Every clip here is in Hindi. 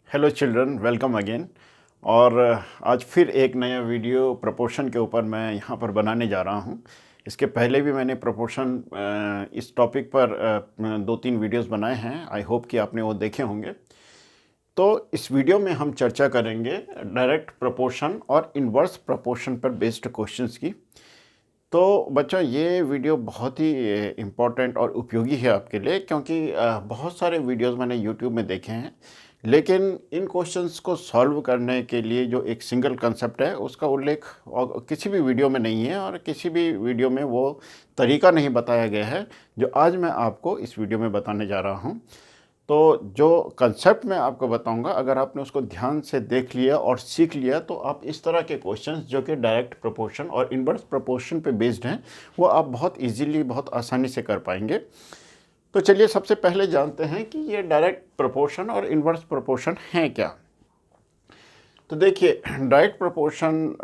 Hello children, welcome again. और आज फिर एक नया वीडियो प्रोपोर्शन के ऊपर मैं यहाँ पर बनाने जा रहा हूँ। इसके पहले भी मैंने प्रोपोर्शन इस टॉपिक पर 2-3 वीडियोस बनाए हैं। आई होप कि आपने वो देखे होंगे। तो इस वीडियो में हम चर्चा करेंगे डायरेक्ट प्रोपोर्शन और इन्वर्स प्रोपोर्शन पर बेस्ड क्वेश्चंस की। तो बच्चों, ये वीडियो बहुत ही इम्पोर्टेंट और उपयोगी है आपके लिए, क्योंकि बहुत सारे वीडियोस मैंने यूट्यूब में देखे हैं, लेकिन इन क्वेश्चंस को सॉल्व करने के लिए जो एक सिंगल कंसेप्ट है उसका उल्लेख और किसी भी वीडियो में नहीं है, और किसी भी वीडियो में वो तरीका नहीं बताया गया है जो आज मैं आपको इस वीडियो में बताने जा रहा हूँ। तो जो कंसेप्ट मैं आपको बताऊंगा, अगर आपने उसको ध्यान से देख लिया और सीख लिया तो आप इस तरह के क्वेश्चंस जो कि डायरेक्ट प्रोपोर्शन और इनवर्स प्रोपोर्शन पे बेस्ड हैं वो आप बहुत इजीली, बहुत आसानी से कर पाएंगे। तो चलिए सबसे पहले जानते हैं कि ये डायरेक्ट प्रोपोर्शन और इनवर्स प्रोपोर्शन हैं क्या। तो देखिए, डायरेक्ट प्रोपोर्शन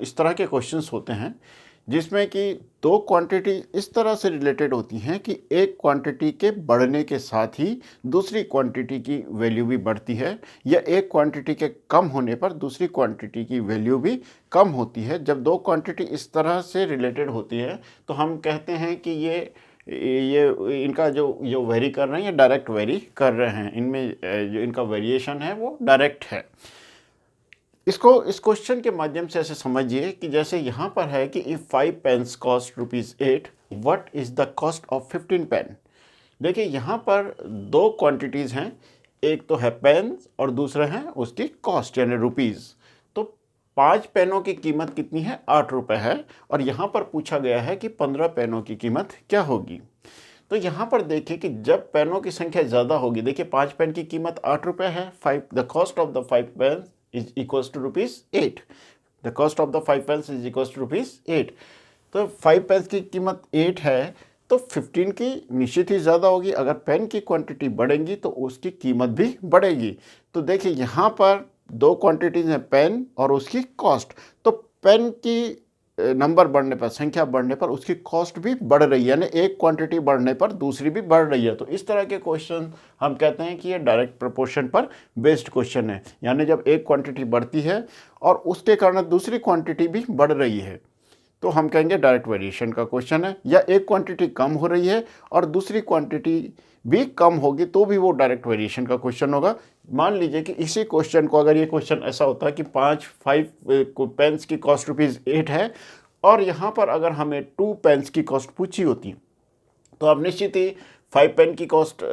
इस तरह के क्वेश्चंस होते हैं जिसमें कि दो क्वांटिटी इस तरह से रिलेटेड होती हैं कि एक क्वांटिटी के बढ़ने के साथ ही दूसरी क्वांटिटी की वैल्यू भी बढ़ती है, या एक क्वांटिटी के कम होने पर दूसरी क्वांटिटी की वैल्यू भी कम होती है। जब दो क्वांटिटी इस तरह से रिलेटेड होती है तो हम कहते हैं कि ये इनका जो वेरी कर रहे हैं, ये डायरेक्ट वेरी कर रहे हैं। इनमें जो इनका वेरिएशन है वो डायरेक्ट है। इसको इस क्वेश्चन के माध्यम से ऐसे समझिए कि जैसे यहाँ पर है कि if 5 pens cost ₹8, what is the cost of 15 pen. देखिए, यहाँ पर दो क्वांटिटीज़ हैं, एक तो है पेन्स और दूसरा है उसकी कॉस्ट यानी रुपीज़। तो 5 पेनों की कीमत कितनी है? ₹8 है। और यहाँ पर पूछा गया है कि 15 पेनों की कीमत क्या होगी। तो यहाँ पर देखिए कि जब पेनों की संख्या ज़्यादा होगी, देखिए 5 पेन की कीमत ₹8 है। The cost of the 5 pen is equals to ₹8. The cost of the 5 pence is equals to ₹8. तो 5 पेंस की कीमत 8 है, तो 15 की निश्चित ही ज़्यादा होगी। अगर पेन की क्वांटिटी बढ़ेगी तो उसकी कीमत भी बढ़ेगी। तो देखिए, यहाँ पर दो क्वांटिटीज़ हैं, पेन और उसकी कॉस्ट। तो पेन की नंबर बढ़ने पर, संख्या बढ़ने पर उसकी कॉस्ट भी बढ़ रही है, यानी एक क्वांटिटी बढ़ने पर दूसरी भी बढ़ रही है। तो इस तरह के क्वेश्चन हम कहते हैं कि ये डायरेक्ट प्रोपोर्शन पर बेस्ड क्वेश्चन है। यानी जब एक क्वांटिटी बढ़ती है और उसके कारण दूसरी क्वांटिटी भी बढ़ रही है तो हम कहेंगे डायरेक्ट वेरिएशन का क्वेश्चन है। या एक क्वांटिटी कम हो रही है और दूसरी क्वांटिटी भी कम होगी तो भी वो डायरेक्ट वेरिएशन का क्वेश्चन होगा। मान लीजिए कि इसी क्वेश्चन को, अगर ये क्वेश्चन ऐसा होता है कि 5 पेन्स की कॉस्ट ₹8 है, और यहाँ पर अगर हमें 2 पेन्स की कॉस्ट पूछी होती तो अब निश्चित ही 5 पेन्स की कॉस्ट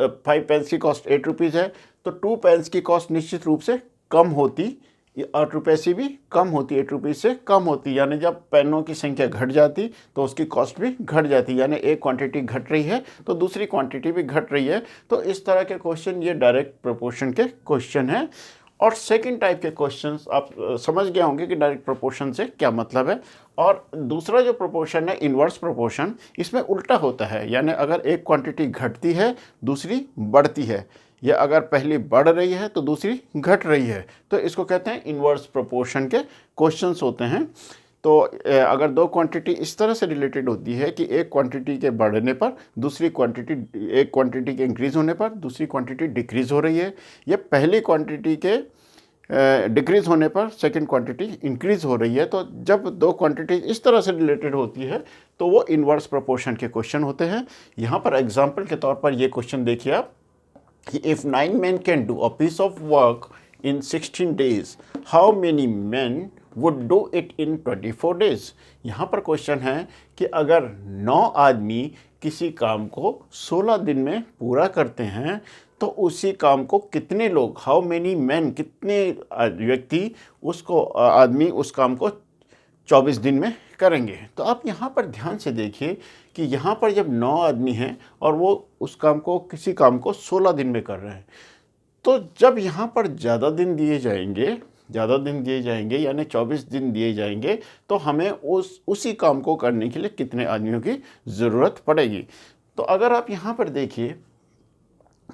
₹8 है, तो 2 पेन्स की कॉस्ट निश्चित रूप से कम होती, ₹8 से भी कम होती, ₹8 से कम होती। यानी जब पेनों की संख्या घट जाती तो उसकी कॉस्ट भी घट जाती, यानी एक क्वांटिटी घट रही है तो दूसरी क्वांटिटी भी घट रही है। तो इस तरह के क्वेश्चन ये डायरेक्ट प्रोपोर्शन के क्वेश्चन हैं। और सेकंड टाइप के क्वेश्चंस आप समझ गए होंगे कि डायरेक्ट प्रोपोर्शन से क्या मतलब है। और दूसरा जो प्रोपोर्शन है, इन्वर्स प्रोपोर्शन, इसमें उल्टा होता है। यानी अगर एक क्वांटिटी घटती है दूसरी बढ़ती है, या अगर पहली बढ़ रही है तो दूसरी घट रही है, तो इसको कहते हैं इन्वर्स प्रोपोर्शन के क्वेश्चंस होते हैं। तो अगर दो क्वांटिटी इस तरह से रिलेटेड होती है कि एक क्वांटिटी के बढ़ने पर दूसरी क्वांटिटी, एक क्वांटिटी के इंक्रीज़ होने पर दूसरी क्वांटिटी डिक्रीज़ हो रही है, या पहली क्वांटिटी के डिक्रीज़ होने पर सेकंड क्वांटिटी इंक्रीज़ हो रही है, तो जब दो क्वांटिटी इस तरह से रिलेटेड होती है तो वो इन्वर्स प्रोपोर्शन के क्वेश्चन होते हैं। यहाँ पर एग्जाम्पल के तौर पर ये क्वेश्चन देखिए आप कि if 9 men can do a piece of work in 16 days, how many men would do it in 24 days? यहाँ पर क्वेश्चन है कि अगर 9 आदमी किसी काम को 16 दिन में पूरा करते हैं तो उसी काम को कितने लोग, हाउ मेनी मैन, कितने व्यक्ति उसको, आदमी उस काम को 24 दिन में करेंगे। तो आप यहाँ पर ध्यान से देखिए कि यहाँ पर जब 9 आदमी हैं और वो उस काम को, किसी काम को 16 दिन में कर रहे हैं, तो जब यहाँ पर ज़्यादा दिन दिए जाएंगे यानी 24 दिन दिए जाएंगे, तो हमें उसी काम को करने के लिए कितने आदमियों की ज़रूरत पड़ेगी। तो अगर आप यहाँ पर देखिए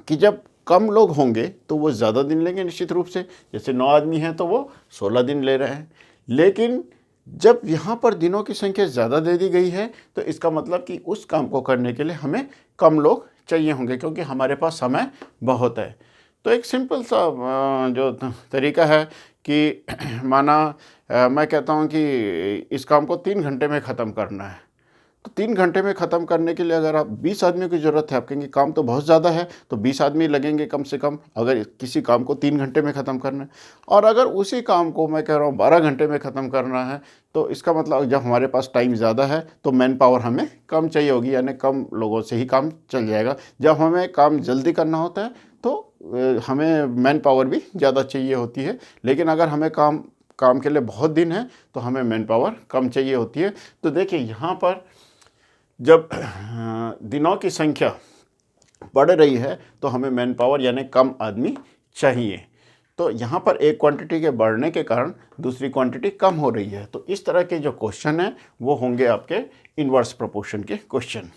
कि जब कम लोग होंगे तो वो ज़्यादा दिन लेंगे निश्चित रूप से, जैसे 9 आदमी हैं तो वो 16 दिन ले रहे हैं। लेकिन जब यहाँ पर दिनों की संख्या ज़्यादा दे दी गई है तो इसका मतलब कि उस काम को करने के लिए हमें कम लोग चाहिए होंगे, क्योंकि हमारे पास समय बहुत है। तो एक सिंपल सा जो तरीका है कि माना मैं कहता हूँ कि इस काम को 3 घंटे में ख़त्म करना है, तो 3 घंटे में ख़त्म करने के लिए अगर आप 20 आदमियों की ज़रूरत है, आप कहेंगे काम तो बहुत ज़्यादा है, तो 20 आदमी लगेंगे कम से कम अगर किसी काम को 3 घंटे में ख़त्म करना है। और अगर उसी काम को मैं कह रहा हूँ 12 घंटे में ख़त्म करना है, तो इसका मतलब जब हमारे पास टाइम ज़्यादा है तो मैन पावर हमें कम चाहिए होगी, यानी कम लोगों से ही काम चल जाएगा। जब हमें काम जल्दी करना होता है तो हमें मैन पावर भी ज़्यादा चाहिए होती है, लेकिन अगर हमें काम के लिए बहुत दिन है तो हमें मैन पावर कम चाहिए होती है। तो देखिए यहाँ पर जब दिनों की संख्या बढ़ रही है तो हमें मैन पावर यानी कम आदमी चाहिए। तो यहाँ पर एक क्वांटिटी के बढ़ने के कारण दूसरी क्वांटिटी कम हो रही है। तो इस तरह के जो क्वेश्चन हैं वो होंगे आपके इन्वर्स प्रोपोर्शन के क्वेश्चन।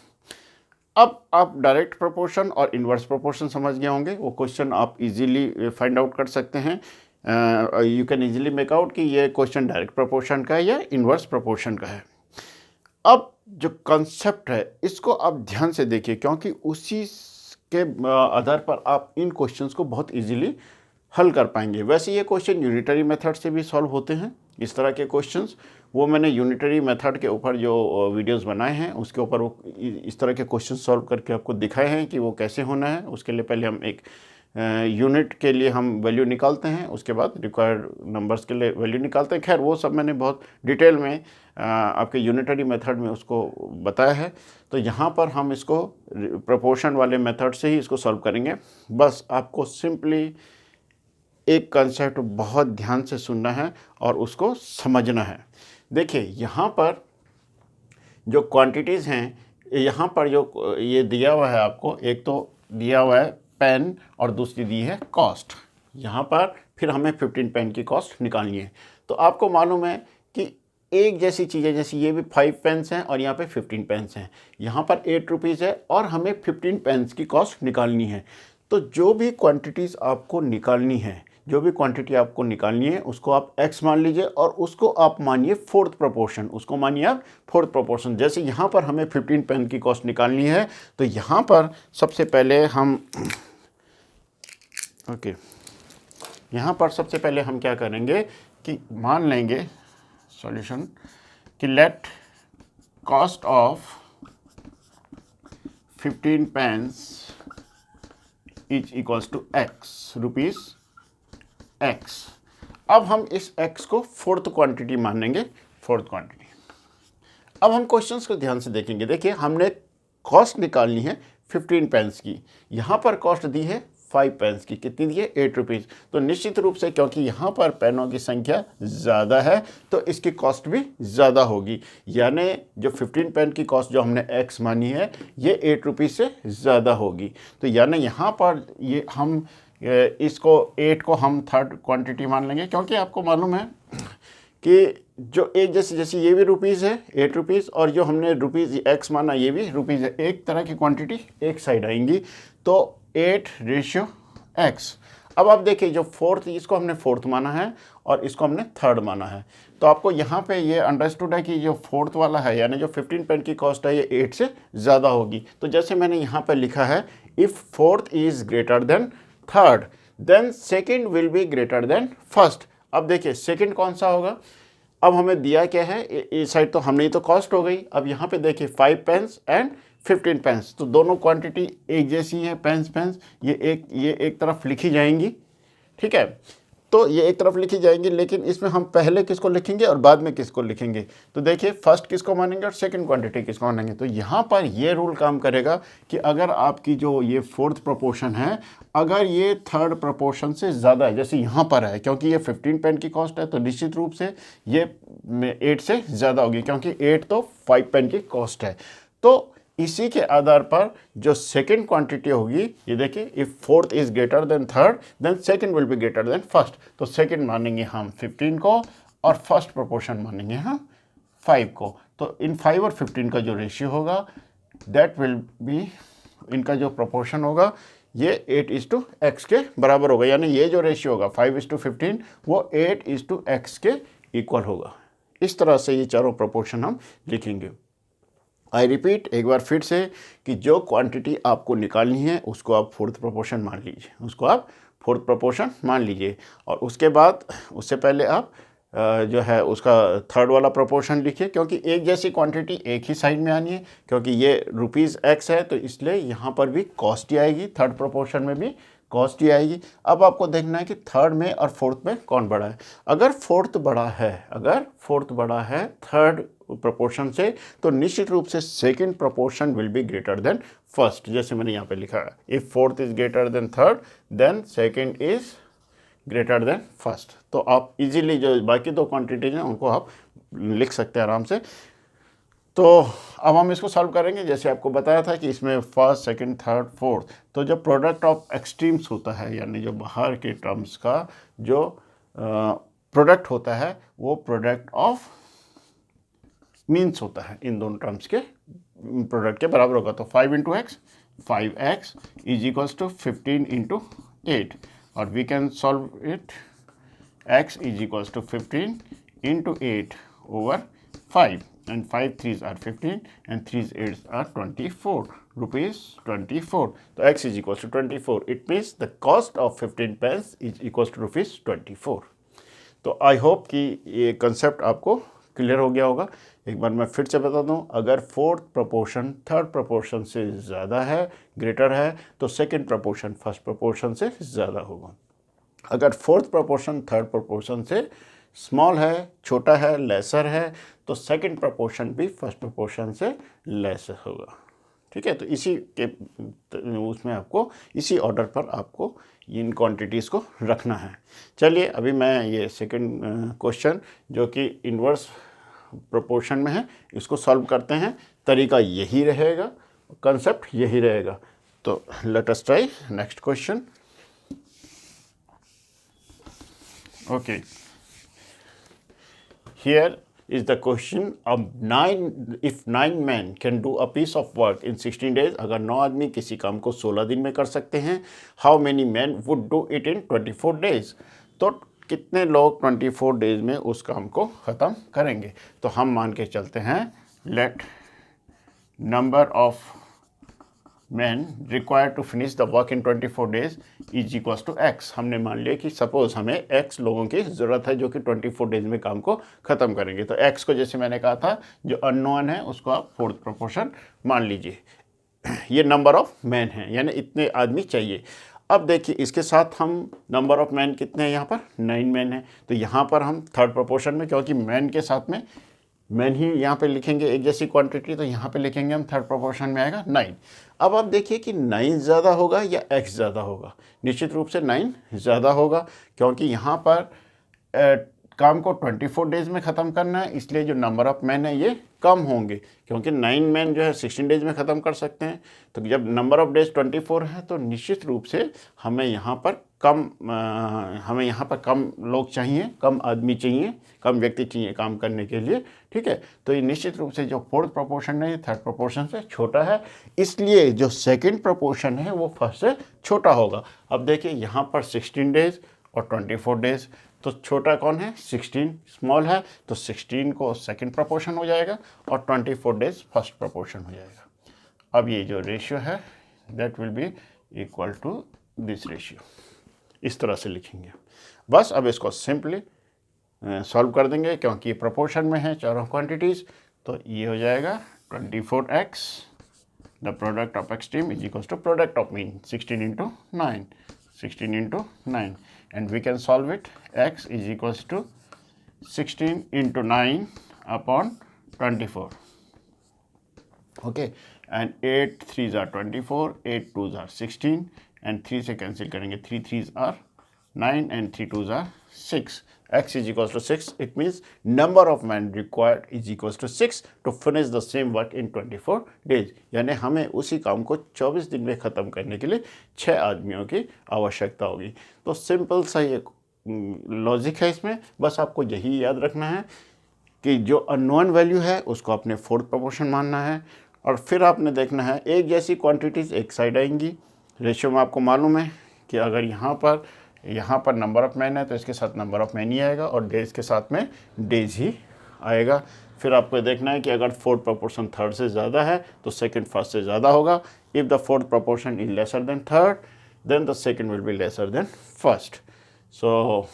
अब आप डायरेक्ट प्रोपोर्शन और इन्वर्स प्रोपोर्शन समझ गए होंगे, वो क्वेश्चन आप इजीली फाइंड आउट कर सकते हैं। You can easily make out कि ये क्वेश्चन डायरेक्ट प्रोपोर्शन का है या इन्वर्स प्रोपोर्शन का है। अब जो कंसेप्ट है इसको आप ध्यान से देखिए, क्योंकि उसी के आधार पर आप इन क्वेश्चंस को बहुत इजीली हल कर पाएंगे। वैसे ये क्वेश्चन यूनिटरी मेथड से भी सॉल्व होते हैं, इस तरह के क्वेश्चंस। वो मैंने यूनिटरी मेथड के ऊपर जो वीडियोस बनाए हैं उसके ऊपर वो इस तरह के क्वेश्चन सॉल्व करके आपको दिखाए हैं कि वो कैसे होना है। उसके लिए पहले हम एक यूनिट के लिए हम वैल्यू निकालते हैं, उसके बाद रिक्वायर्ड नंबर्स के लिए वैल्यू निकालते हैं। खैर वो सब मैंने बहुत डिटेल में आपके यूनिटरी मेथड में उसको बताया है। तो यहाँ पर हम इसको प्रोपोर्शन वाले मेथड से ही इसको सॉल्व करेंगे। बस आपको सिंपली एक कंसेप्ट बहुत ध्यान से सुनना है और उसको समझना है। देखिए यहाँ पर जो क्वांटिटीज़ हैं, यहाँ पर जो ये दिया हुआ है आपको, एक तो दिया हुआ है पेन और दूसरी दी है कॉस्ट। यहाँ पर फिर हमें 15 पेन की कॉस्ट निकालनी है। तो आपको मालूम है कि एक जैसी चीज़ें, जैसे ये भी 5 पेन्स हैं और यहाँ पे 15 पेन्स हैं, यहाँ पर 8 रुपीज़ है और हमें 15 पेन्स की कॉस्ट निकालनी है। तो जो भी क्वांटिटीज़ आपको निकालनी है, जो भी क्वांटिटी आपको निकालनी है उसको आप x मान लीजिए और उसको आप मानिए फोर्थ प्रोपोर्शन, उसको मानिए आप फोर्थ प्रोपोर्शन। जैसे यहाँ पर हमें 15 पेन की कॉस्ट निकालनी है, तो यहाँ पर सबसे पहले हम यहाँ पर सबसे पहले हम क्या करेंगे कि मान लेंगे सॉल्यूशन कि let cost of 15 pens is equals to x, rupees x. अब हम इस एक्स को फोर्थ क्वांटिटी मानेंगे, फोर्थ क्वांटिटी। अब हम क्वेश्चंस को ध्यान से देखेंगे। देखिए हमने कॉस्ट निकालनी है 15 पेन्स की, यहाँ पर कॉस्ट दी है 5 पेन्स की, कितनी दी है 8 रुपीज़। तो निश्चित रूप से क्योंकि यहाँ पर पेनों की संख्या ज़्यादा है तो इसकी कॉस्ट भी ज़्यादा होगी, यानी जो 15 पेन की कॉस्ट जो हमने एक्स मानी है ये 8 रुपीज़ से ज़्यादा होगी। तो यानी यहाँ पर ये हम इसको 8 को हम थर्ड क्वांटिटी मान लेंगे, क्योंकि आपको मालूम है कि जो एक जैसे ये भी रुपीज़ है 8 रुपीज़ और जो हमने रुपीज़ एक्स माना ये भी रुपीज़ है, एक तरह की क्वांटिटी एक साइड आएंगी। तो 8:x। अब आप देखिए जो फोर्थ, इसको हमने फोर्थ माना है और इसको हमने थर्ड माना है। तो आपको यहाँ पे ये अंडरस्टूड है कि जो फोर्थ वाला है यानी जो 15 पेन की कॉस्ट है ये 8 से ज़्यादा होगी। तो जैसे मैंने यहाँ पे लिखा है, if fourth is greater than third then second will be greater than first. अब देखिए सेकेंड कौन सा होगा, अब हमें दिया क्या है, इस साइड तो हमने तो कॉस्ट हो गई। अब यहाँ पे देखिए 5 पेन्स एंड 15 पेन्स, तो दोनों क्वांटिटी एक जैसी है, पेन्स ये एक तरफ लिखी जाएंगी, ठीक है। तो ये एक तरफ लिखी जाएंगी, लेकिन इसमें हम पहले किसको लिखेंगे और बाद में किसको लिखेंगे। तो देखिए फर्स्ट किसको मानेंगे और सेकंड क्वांटिटी किसको मानेंगे। तो यहाँ पर ये रूल काम करेगा कि अगर आपकी जो ये फोर्थ प्रोपोर्शन है अगर ये थर्ड प्रोपोर्शन से ज़्यादा है, जैसे यहाँ पर है, क्योंकि ये 15 पेन की कॉस्ट है तो निश्चित रूप से ये 8 से ज़्यादा होगी, क्योंकि 8 तो 5 पेन की कॉस्ट है। तो इसी के आधार पर जो सेकंड क्वांटिटी होगी, ये देखिए if fourth is greater than third then second will be greater than first. तो सेकंड मानेंगे हम 15 को और फर्स्ट प्रोपोर्शन मानेंगे हम 5 को। तो इन 5 और 15 का जो रेशियो होगा दैट विल बी, इनका जो प्रोपोर्शन होगा ये 8:x के बराबर होगा, यानी ये जो रेशियो होगा 5:15 वो 8:x के इक्वल होगा। इस तरह से ये चारों प्रोपोर्शन हम लिखेंगे। आई रिपीट एक बार फिर से कि जो क्वांटिटी आपको निकालनी है उसको आप फोर्थ प्रोपोर्शन मान लीजिए, उसको आप फोर्थ प्रोपोर्शन मान लीजिए। और उसके बाद उससे पहले आप जो है उसका थर्ड वाला प्रोपोर्शन लिखिए, क्योंकि एक जैसी क्वांटिटी एक ही साइड में आनी है, क्योंकि ये ₹x है तो इसलिए यहाँ पर भी कॉस्ट ही आएगी, थर्ड प्रोपोर्शन में भी कॉस्ट ही आएगी। अब आपको देखना है कि थर्ड में और फोर्थ में कौन बड़ा है। अगर फोर्थ बड़ा है थर्ड प्रोपोर्शन से, तो निश्चित रूप से second proportion will be greater than first, जैसे मैंने यहाँ पे लिखा है, if fourth is greater than third then second is greater than first. तो आप इजीली जो बाकी दो क्वांटिटीज हैं उनको आप लिख सकते हैं आराम से। तो अब हम इसको सॉल्व करेंगे। जैसे आपको बताया था कि इसमें फर्स्ट, सेकंड, थर्ड, फोर्थ, तो जो प्रोडक्ट ऑफ एक्सट्रीम्स होता है, यानी जो बाहर के टर्म्स का जो प्रोडक्ट होता है वो प्रोडक्ट ऑफ मीन्स होता है, इन दोनों टर्म्स के प्रोडक्ट के बराबर होगा। तो 5 × x 5x is equals to 15 × 8, और we can solve it x is equals to 15 × 8 over 5, and 5 3s are 15 and 3s 8s are 24 rupees 24. तो x is equals to 24. It means the cost of 15 pence is equals to rupees 24. तो आई होप कि ये कंसेप्ट आपको क्लियर हो गया होगा। एक बार मैं फिर से बता दूं, अगर फोर्थ प्रोपोर्शन थर्ड प्रोपोर्शन से ज़्यादा है, ग्रेटर है, तो सेकंड प्रोपोर्शन फर्स्ट प्रोपोर्शन से ज़्यादा होगा। अगर फोर्थ प्रोपोर्शन थर्ड प्रोपोर्शन से स्मॉल है, छोटा है, लेसर है, तो सेकंड प्रोपोर्शन भी फर्स्ट प्रोपोर्शन से लेसर होगा। ठीक है, तो इसी के उसमें आपको इसी ऑर्डर पर आपको इन क्वांटिटीज़ को रखना है। चलिए अभी मैं ये सेकंड क्वेश्चन जो कि इन्वर्स प्रोपोर्शन में है इसको सॉल्व करते हैं। तरीका यही रहेगा, कंसेप्ट यही रहेगा। तो let us try next question. Okay, here is the question of if 9 men can do a piece of work in 16 days, अगर 9 आदमी किसी काम को 16 दिन में कर सकते हैं, how many men would do it in 24 days? तो कितने लोग 24 डेज में उस काम को ख़त्म करेंगे? तो हम मान के चलते हैं let number of men required to finish the work in 24 days is equals to x। हमने मान लिया कि सपोज हमें x लोगों की ज़रूरत है जो कि 24 डेज में काम को ख़त्म करेंगे। तो x को जैसे मैंने कहा था जो अननोन है उसको आप फोर्थ प्रोपोर्शन मान लीजिए। ये नंबर ऑफ मैन है, यानी इतने आदमी चाहिए। अब देखिए इसके साथ हम नंबर ऑफ मैन कितने हैं, यहाँ पर 9 मैन है। तो यहाँ पर हम थर्ड प्रोपोर्शन में, क्योंकि मैन के साथ में मैन ही यहाँ पे लिखेंगे एक जैसी क्वांटिटी, तो यहाँ पे लिखेंगे हम थर्ड प्रोपोर्शन में आएगा 9। अब आप देखिए कि 9 ज़्यादा होगा या x ज़्यादा होगा। निश्चित रूप से 9 ज़्यादा होगा, क्योंकि यहाँ पर काम को 24 डेज में ख़त्म करना है, इसलिए जो नंबर ऑफ मैन है ये कम होंगे, क्योंकि 9 मैन जो है 16 डेज में ख़त्म कर सकते हैं। तो जब नंबर ऑफ डेज 24 है तो निश्चित रूप से हमें यहाँ पर कम लोग चाहिए, कम आदमी चाहिए, कम व्यक्ति चाहिए काम करने के लिए। ठीक है, तो ये निश्चित रूप से जो फोर्थ प्रोपोर्शन है थर्ड प्रोपोर्शन से छोटा है, इसलिए जो सेकंड प्रोपोर्शन है वो फर्स्ट से छोटा होगा। अब देखिए यहाँ पर 16 डेज और 24 डेज, तो छोटा कौन है, 16 स्मॉल है, तो 16 को सेकंड प्रोपोर्शन हो जाएगा और 24 डेज फर्स्ट प्रोपोर्शन हो जाएगा। अब ये जो रेशियो है that will be equal to this ratio, इस तरह से लिखेंगे। बस अब इसको सिंपली सॉल्व कर देंगे, क्योंकि प्रोपोर्शन में है चारों क्वांटिटीज़। तो ये हो जाएगा 24x the product of extreme is equals to product of mean 16 × 9 and we can solve it। x is equals to 16 × 9 upon 24। okay, and 8 3s are 24, 8 2s are 16 and 3 से कैंसिल करेंगे, 3 3s are 9 and 3 2s are 6। x is equals to 6। It means number of men required is equals to 6 to finish the same work in 24 days। यानी हमें उसी काम को 24 दिन में ख़त्म करने के लिए 6 आदमियों की आवश्यकता होगी। तो सिंपल सा ये लॉजिक है इसमें। बस आपको यही याद रखना है कि जो अननोन वैल्यू है उसको अपने फोर्थ प्रोपोर्शन मानना है, और फिर आपने देखना है एक जैसी क्वांटिटीज़ एक साइड आएंगी। रेशियो में आपको मालूम है कि अगर यहाँ पर नंबर ऑफ मैन है तो इसके साथ नंबर ऑफ मैन ही आएगा और डेज के साथ में डेज ही आएगा। फिर आपको देखना है कि अगर फोर्थ प्रोपोर्शन थर्ड से ज़्यादा है तो सेकंड फर्स्ट से ज़्यादा होगा। If the fourth proportion is lesser than third then the second will be lesser than first. So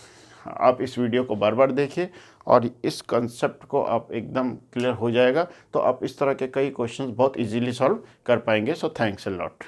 आप इस वीडियो को बार बार देखिए और इस कंसेप्ट को आप एकदम क्लियर हो जाएगा, तो आप इस तरह के कई क्वेश्चंस बहुत इजीली सॉल्व कर पाएंगे. So thanks a lot.